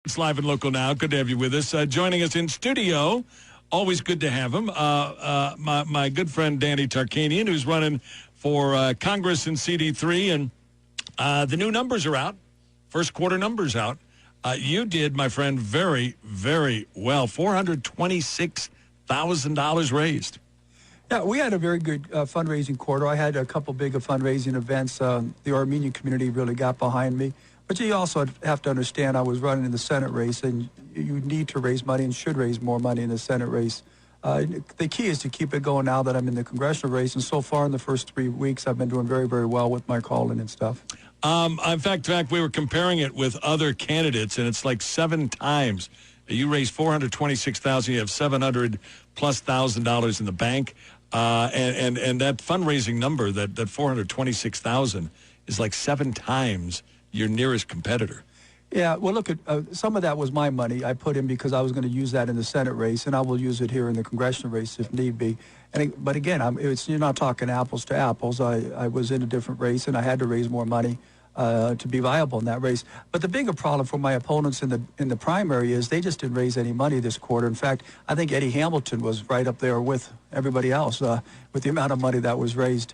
It's live and local now. Good to have you with us. Joining us in studio, always good to have him, my good friend Danny Tarkanian, who's running for Congress in CD3. And the new numbers are out. First quarter numbers out. You did, my friend, very, very well. $426,000 raised. Yeah, we had a very good fundraising quarter. I had a couple big fundraising events. The Armenian community really got behind me. But you also have to understand I was running in the Senate race, and you need to raise money and should raise more money in the Senate race. The key is to keep it going now that I'm in the congressional race, and so far in the first 3 weeks, I've been doing very, very well with my calling and stuff. In fact, we were comparing it with other candidates, and it's like 7 times. You raised $426,000. You have $700,000+ in the bank, and that fundraising number, that $426,000, is like 7 times your nearest competitor. Yeah, well, look, some of that was my money I put in because I was going to use that in the Senate race, and I will use it here in the congressional race if need be. But again, you're not talking apples to apples. I was in a different race, and I had to raise more money to be viable in that race. But the bigger problem for my opponents in the primary is they just didn't raise any money this quarter. In fact, I think Eddie Hamilton was right up there with everybody else with the amount of money that was raised.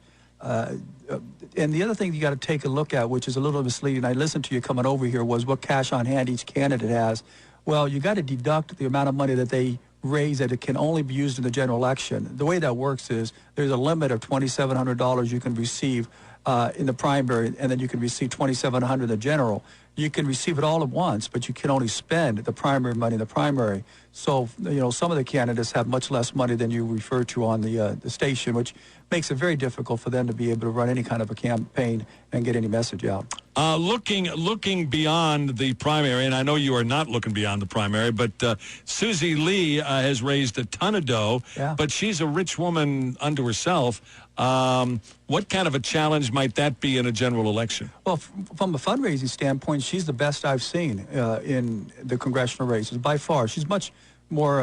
And the other thing you got to take a look at, which is a little misleading, I listened to you coming over here, was what cash on hand each candidate has. Well, you got to deduct the amount of money that they raise that it can only be used in the general election. The way that works is there's a limit of $2,700 you can receive in the primary, and then you can receive $2,700 in the general. You can receive it all at once, but you can only spend the primary money in the primary. So, some of the candidates have much less money than you refer to on the station, which makes it very difficult for them to be able to run any kind of a campaign and get any message out. Looking beyond the primary, and I know you are not looking beyond the primary, but Susie Lee has raised a ton of dough, yeah. But she's a rich woman unto herself. What kind of a challenge might that be in a general election? Well, from a fundraising standpoint, she's the best I've seen in the congressional races by far. She's much more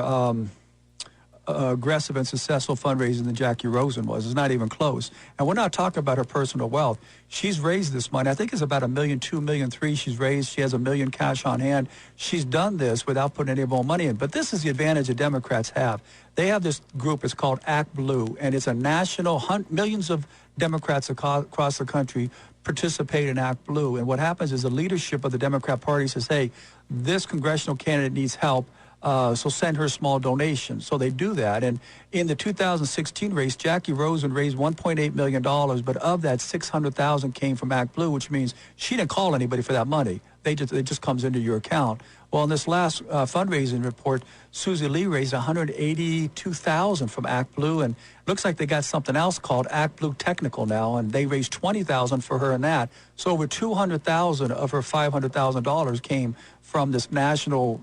aggressive and successful fundraising than Jackie Rosen was. It's not even close. And we're not talking about her personal wealth. She's raised this money. I think it's about $1 million, $2 million, $3 million she's raised. She has $1 million cash on hand. She's done this without putting any more money in. But this is the advantage the Democrats have. They have this group, it's called Act Blue, and it's a national, millions of Democrats across the country participate in Act Blue. And what happens is the leadership of the Democrat Party says, hey, this congressional candidate needs help. So send her a small donation. So they do that. And in the 2016 race, Jackie Rosen raised $1.8 million, but of that, $600,000 came from Act Blue, which means she didn't call anybody for that money. It just comes into your account. Well, in this last fundraising report, Susie Lee raised $182,000 from Act Blue, and looks like they got something else called Act Blue Technical now, and they raised $20,000 for her in that. So over $200,000 of her $500,000 came from this national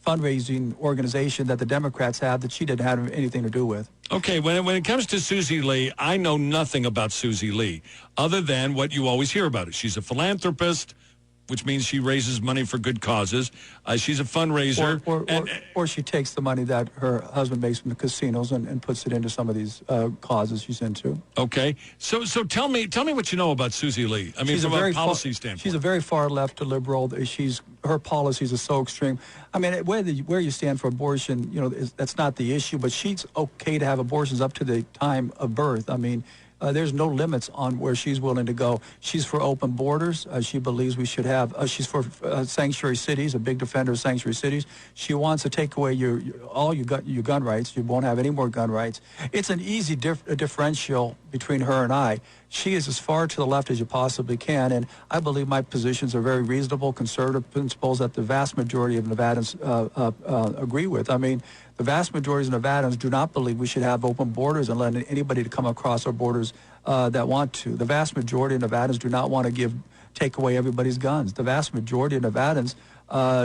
fundraising organization that the Democrats have that she didn't have anything to do with. Okay, when it comes to Susie Lee, I know nothing about Susie Lee other than what you always hear about her. She's a philanthropist, which means she raises money for good causes. She's a fundraiser. Or she takes the money that her husband makes from the casinos and puts it into some of these causes she's into. Okay. So tell me what you know about Susie Lee. I mean, from a policy standpoint. She's a very far left liberal. Her policies are so extreme. I mean, where you stand for abortion, that's not the issue, but she's okay to have abortions up to the time of birth. I mean, there's no limits on where she's willing to go. She's for open borders. She believes we should have. She's for sanctuary cities, a big defender of sanctuary cities. She wants to take away all your gun rights. You won't have any more gun rights. It's an easy differential between her and I. She is as far to the left as you possibly can, and I believe my positions are very reasonable, conservative principles that the vast majority of Nevadans agree with. I mean, the vast majority of Nevadans do not believe we should have open borders and let anybody to come across our borders that want to. The vast majority of Nevadans do not want to take away everybody's guns. The vast majority of Nevadans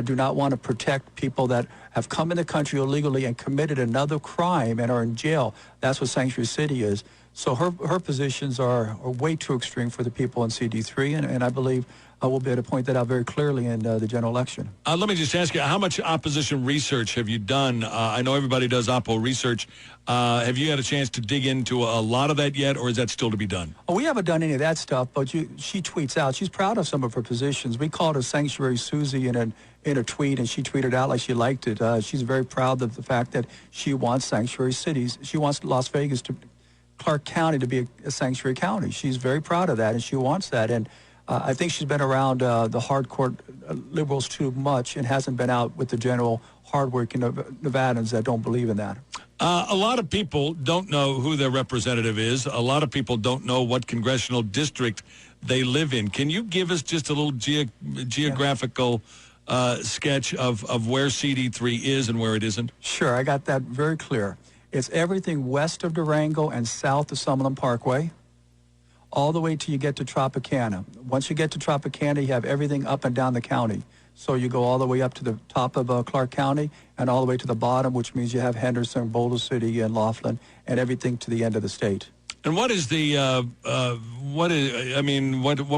do not want to protect people that have come in the country illegally and committed another crime and are in jail. That's what Sanctuary City is. So her positions are way too extreme for the people in CD3, and I believe we'll be able to point that out very clearly in the general election. Let me just ask you, how much opposition research have you done? I know everybody does oppo research. Have you had a chance to dig into a lot of that yet, or is that still to be done? Oh, we haven't done any of that stuff, but she tweets out. She's proud of some of her positions. We called her Sanctuary Susie in a tweet, and she tweeted out like she liked it. She's very proud of the fact that she wants sanctuary cities. She wants Las Vegas Clark County to be a sanctuary county. She's very proud of that, and she wants that. And I think she's been around the hardcore liberals too much and hasn't been out with the general hardworking Nevadans that don't believe in that. A lot of people don't know who their representative is. A lot of people don't know what congressional district they live in. Can you give us just a little geographical sketch of where CD3 is and where it isn't? Sure, I got that very clear. It's everything west of Durango and south of Summerlin Parkway, all the way till you get to Tropicana. Once you get to Tropicana, you have everything up and down the county. So you go all the way up to the top of Clark County and all the way to the bottom, which means you have Henderson, Boulder City, and Laughlin, and everything to the end of the state. And what is the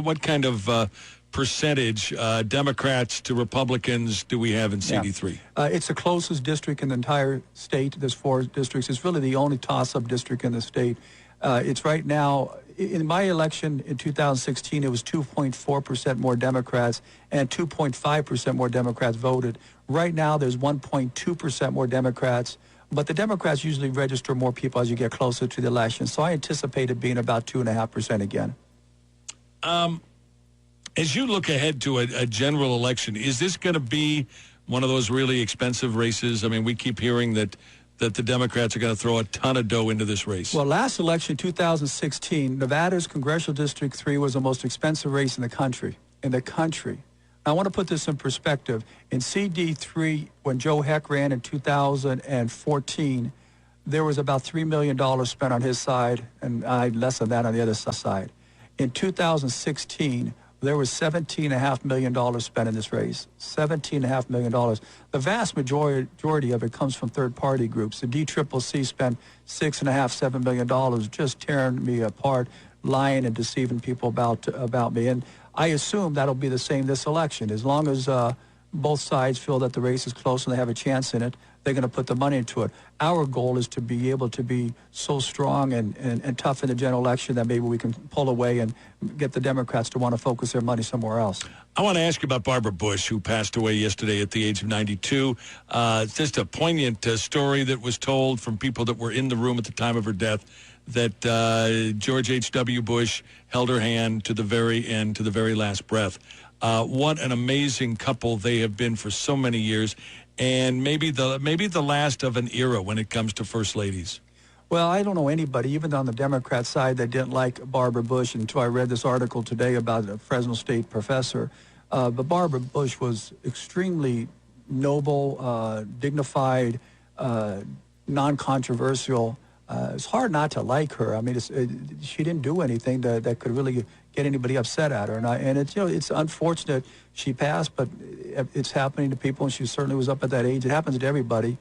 what kind of percentage Democrats to Republicans do we have in CD3? It's the closest district in the entire state. There's 4 districts. It's really the only toss-up district in the state. It's right now, in my election in 2016, it was 2.4% more Democrats and 2.5% more Democrats voted. Right now, there's 1.2% more Democrats, but the Democrats usually register more people as you get closer to the election. So I anticipate it being about 2.5% again. As you look ahead to a general election, is this going to be one of those really expensive races? I mean, we keep hearing that the Democrats are going to throw a ton of dough into this race. Well, last election, 2016, Nevada's Congressional District 3 was the most expensive race in the country. I want to put this in perspective. In CD3, when Joe Heck ran in 2014, there was about $3 million spent on his side, and less than that on the other side. In 2016, there was $17.5 million spent in this race. $17.5 million. The vast majority of it comes from third-party groups. The DCCC spent $6.5–7 million just tearing me apart, lying and deceiving people about me. And I assume that'll be the same this election. As long as both sides feel that the race is close and they have a chance in it, they're going to put the money into it. Our goal is to be able to be so strong and tough in the general election that maybe we can pull away and get the Democrats to want to focus their money somewhere else. I want to ask you about Barbara Bush, who passed away yesterday at the age of 92. It's just a poignant story that was told from people that were in the room at the time of her death, that George H.W. Bush held her hand to the very end, to the very last breath. What an amazing couple they have been for so many years, and maybe the last of an era when it comes to first ladies. Well, I don't know anybody, even on the Democrat side, that didn't like Barbara Bush until I read this article today about a Fresno State professor. But Barbara Bush was extremely noble, dignified, non-controversial. It's hard not to like her. I mean, she didn't do anything that could really get anybody upset at her. And it's unfortunate she passed, but it's happening to people, and she certainly was up at that age. It happens to everybody.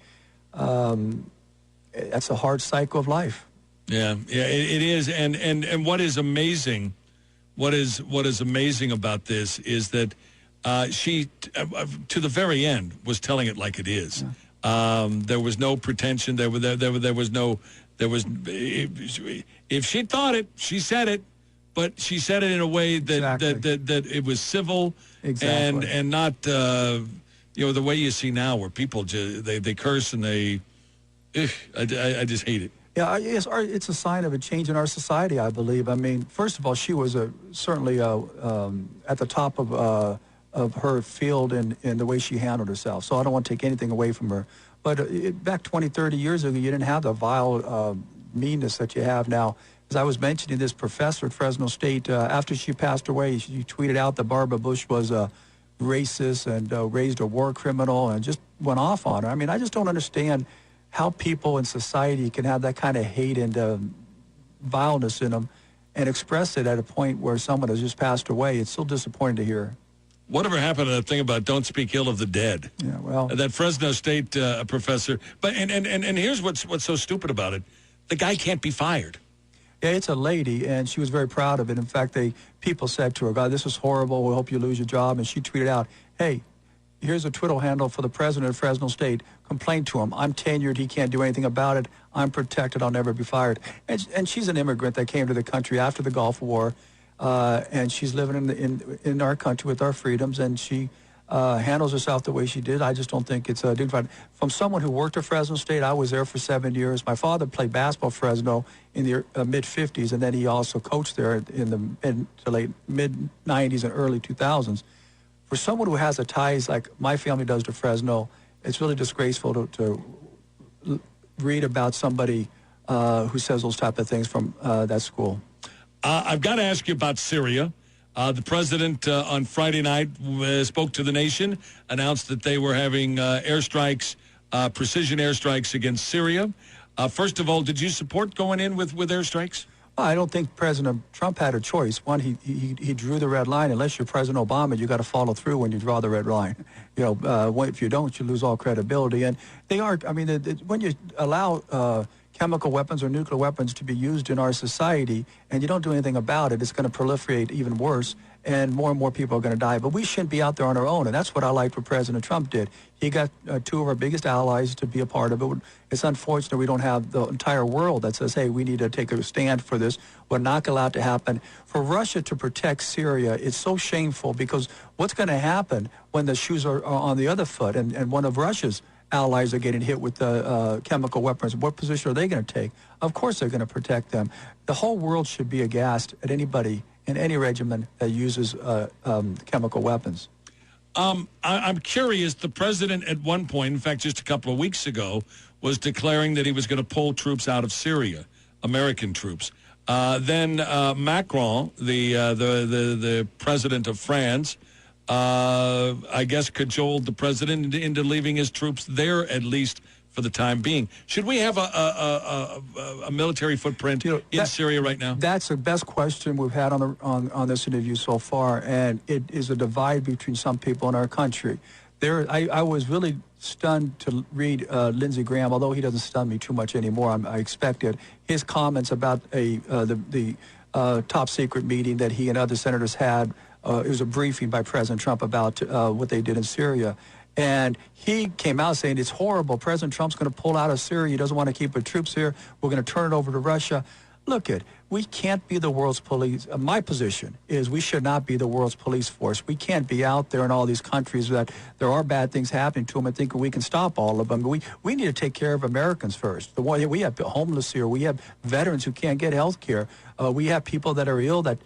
That's a hard cycle of life. Yeah, it is. And what is amazing, what is amazing about this is that she, to the very end, was telling it like it is. Yeah. There was no pretension. There was no. If she thought it, she said it, but she said it in a way that that it was civil and not the way you see now, where people they curse and they. I just hate it. Yeah, it's a sign of a change in our society, I believe. I mean, first of all, she was certainly at the top of her field in the way she handled herself. So I don't want to take anything away from her. But back 20, 30 years ago, you didn't have the vile meanness that you have now. As I was mentioning, this professor at Fresno State, after she passed away, she tweeted out that Barbara Bush was racist and raised a war criminal and just went off on her. I mean, I just don't understand how people in society can have that kind of hate and vileness in them and express it at a point where someone has just passed away. It's so disappointing to hear. Whatever happened to that thing about don't speak ill of the dead? Yeah, well, that Fresno State professor. But and here's what's so stupid about it: the guy can't be fired. Yeah, it's a lady, and she was very proud of it. In fact, people said to her, God, this is horrible. We hope you lose your job. And she tweeted out, hey, here's a Twitter handle for the president of Fresno State. Complain to him. I'm tenured. He can't do anything about it. I'm protected. I'll never be fired. And she's an immigrant that came to the country after the Gulf War, and she's living in our country with our freedoms, and she handles herself the way she did. I just don't think it's dignified. From someone who worked at Fresno State, I was there for 7 years. My father played basketball at Fresno in the mid-'50s, and then he also coached there in the mid-'90s and early 2000s. For someone who has the ties like my family does to Fresno, it's really disgraceful to read about somebody who says those type of things from that school. I've got to ask you about Syria. The president on Friday night spoke to the nation, announced that they were having airstrikes, precision airstrikes against Syria. First of all, did you support going in with airstrikes? I don't think President Trump had a choice. One, he drew the red line. Unless you're President Obama, you got to follow through when you draw the red line. You know, if you don't, you lose all credibility. And they are. I mean, when you allow chemical weapons or nuclear weapons to be used in our society, and you don't do anything about it, it's going to proliferate even worse, and more people are going to die. But we shouldn't be out there on our own, and that's what I liked what President Trump did. He got two of our biggest allies to be a part of it. It's unfortunate we don't have the entire world that says, hey, we need to take a stand for this. We're not going to allow it to happen. For Russia to protect Syria, it's so shameful, because what's going to happen when the shoes are on the other foot, and one of Russia's allies are getting hit with chemical weapons? What position are they going to take? Of course they're going to protect them. The whole world should be aghast at anybody in any regimen that uses chemical weapons. I'm curious, the president at one point, in fact, just a couple of weeks ago, was declaring that he was going to pull troops out of Syria, American troops. Then Macron, the president of France, I guess cajoled the president into leaving his troops there, at least for the time being. Should we have a military footprint in Syria right now? That's the best question we've had on this interview so far, and it is a divide between some people in our country. I was really stunned to read Lindsey Graham, although he doesn't stun me too much anymore. I expected his comments about the top secret meeting that he and other senators had. It was a briefing by President Trump about what they did in Syria. And he came out saying it's horrible. President Trump's going to pull out of Syria. He doesn't want to keep the troops here. We're going to turn it over to Russia. Look, we can't be the world's police. My position is we should not be the world's police force. We can't be out there in all these countries that there are bad things happening to them and think we can stop all of them. We need to take care of Americans first. We have homeless here. We have veterans who can't get health care. We have people that are ill that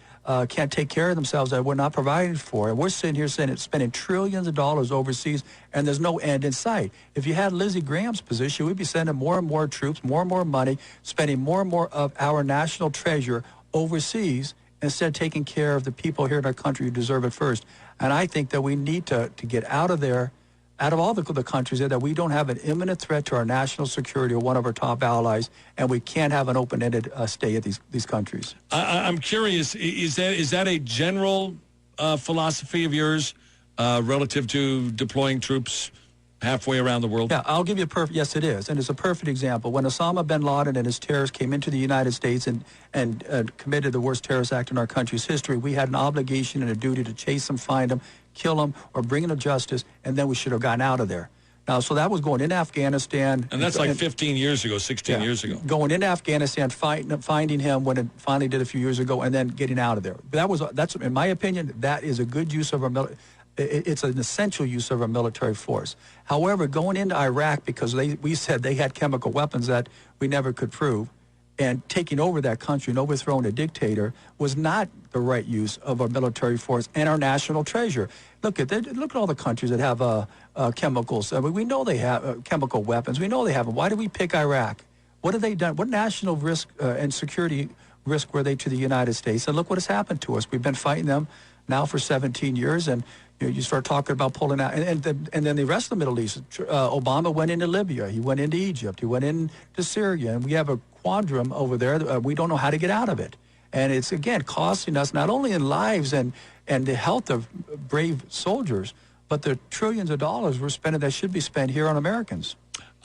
can't take care of themselves, that we're not providing for. And we're sitting here spending trillions of dollars overseas, and there's no end in sight. If you had Lindsey Graham's position, we'd be sending more and more troops, more and more money, spending more and more of our national treasure overseas instead of taking care of the people here in our country who deserve it first. And I think that we need to get out of there, out of all the countries there, that we don't have an imminent threat to our national security or one of our top allies, and we can't have an open-ended stay at these countries. I'm curious, is that a general philosophy of yours relative to deploying troops halfway around the world? Yeah, I'll give you yes, it is. And it's a perfect example. When Osama bin Laden and his terrorists came into the United States and committed the worst terrorist act in our country's history, we had an obligation and a duty to chase them, find them, kill them, or bring them to justice, and then we should have gotten out of there. Now, so that was going into Afghanistan. And that's like 15 years ago, 16 years ago. Going into Afghanistan, finding him when it finally did a few years ago, and then getting out of there. That's in my opinion, that is a good use of our military. It's an essential use of our military force. However, going into Iraq, because we said they had chemical weapons that we never could prove, and taking over that country and overthrowing a dictator was not the right use of our military force and our national treasure. Look at all the countries that have chemicals. I mean, we know they have chemical weapons. We know they have them. Why did we pick Iraq? What have they done? What national risk and security risk were they to the United States? And look what has happened to us. We've been fighting them now for 17 years, and you start talking about pulling out. And then the rest of the Middle East, Obama went into Libya. He went into Egypt. He went into Syria. And we have a quandrum over there. We don't know how to get out of it. And it's, again, costing us not only in lives and the health of brave soldiers, but the trillions of dollars we're spending that should be spent here on Americans.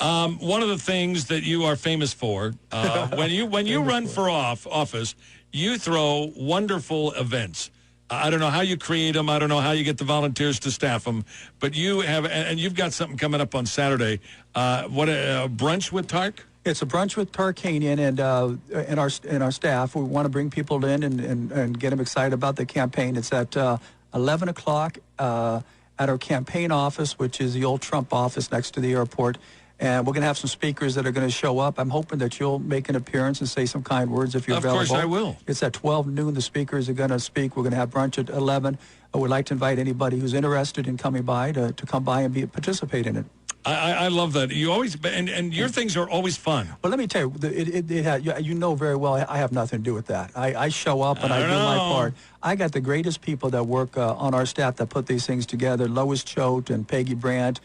One of the things that you are famous for, when you run for office, you throw wonderful events. I don't know how you create them. I don't know how you get the volunteers to staff them. But you have, and you've got something coming up on Saturday. What a brunch with Tark? It's a brunch with Tarkanian and our staff. We want to bring people in and get them excited about the campaign. It's at 11 o'clock at our campaign office, which is the old Trump office next to the airport. And we're going to have some speakers that are going to show up. I'm hoping that you'll make an appearance and say some kind words if you're available. Of course I will. It's at 12 noon. The speakers are going to speak. We're going to have brunch at 11. I would like to invite anybody who's interested in coming by to come by and participate in it. I love that. You always, and your things are always fun. Well, let me tell you, you know very well I have nothing to do with that. I show up and I do my part. I got the greatest people that work on our staff that put these things together. Lois Choate and Peggy Brandt,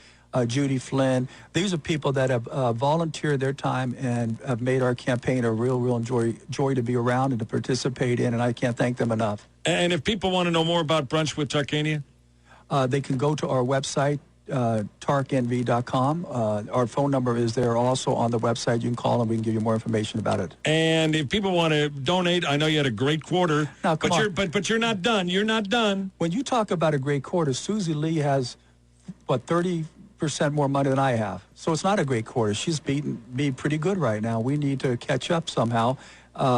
Judy Flynn. These are people that have volunteered their time and have made our campaign a real joy to be around and to participate in, and I can't thank them enough. And if people want to know more about Brunch with Tarkanian? They can go to our website, tarknv.com. Our phone number is there also on the website. You can call and we can give you more information about it. And if people want to donate, I know you had a great quarter. Now, but you're not done. You're not done. When you talk about a great quarter, Susie Lee has, 30% more money than I have. So it's not a great quarter. She's beaten me pretty good right now. We need to catch up somehow.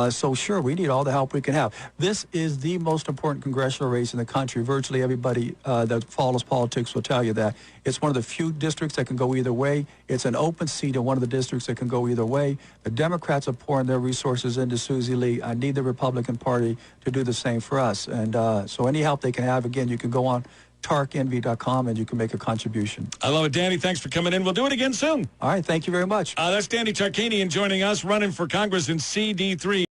So sure, we need all the help we can have. This is the most important congressional race in the country. Virtually everybody that follows politics will tell you that. It's one of the few districts that can go either way. It's an open seat in one of the districts that can go either way. The Democrats are pouring their resources into Susie Lee. I need the Republican Party to do the same for us. And so any help they can have, again, you can go on tarknv.com and you can make a contribution. I love it, Danny. Thanks for coming in. We'll do it again soon. All right. Thank you very much. That's Danny Tarkanian joining us, running for Congress in CD3.